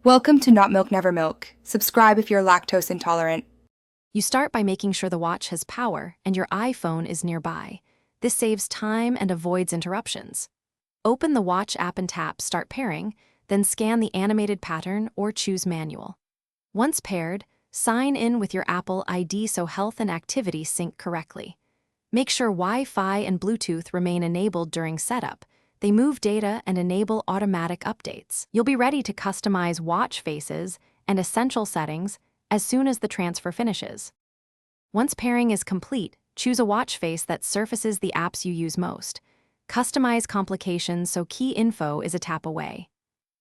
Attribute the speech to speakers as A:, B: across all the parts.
A: Welcome to Not Milk Never Milk. Subscribe if you're lactose intolerant.
B: You start by making sure the watch has power and your iPhone is nearby. This saves time and avoids interruptions. Open the watch app and tap Start Pairing, then scan the animated pattern or choose Manual. Once paired, sign in with your Apple ID so health and activity sync correctly. Make sure Wi-Fi and Bluetooth remain enabled during setup. They move data and enable automatic updates. You'll be ready to customize watch faces and essential settings as soon as the transfer finishes. Once pairing is complete, choose a watch face that surfaces the apps you use most. Customize complications so key info is a tap away.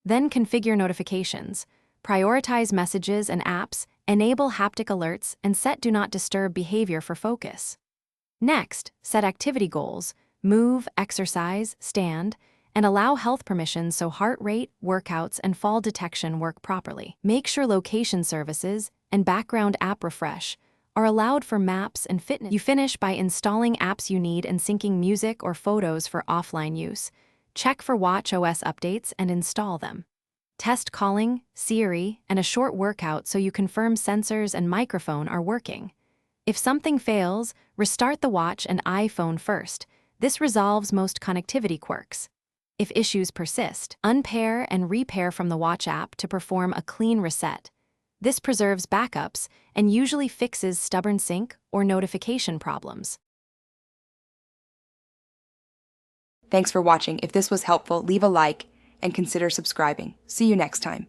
B: Then configure notifications. Prioritize messages and apps, enable haptic alerts, and set Do Not Disturb behavior for focus. Next, set activity goals. Move, exercise, stand, and allow health permissions so heart rate, workouts, and fall detection work properly. Make sure location services and background app refresh are allowed for maps and fitness. You finish by installing apps you need and syncing music or photos for offline use. Check for watchOS updates and install them. Test calling, Siri, and a short workout so you confirm sensors and microphone are working. If something fails, restart the watch and iPhone first. This resolves most connectivity quirks. If issues persist, unpair and repair from the watch app to perform a clean reset. This preserves backups and usually fixes stubborn sync or notification problems.
A: Thanks for watching. If this was helpful, leave a like and consider subscribing. See you next time.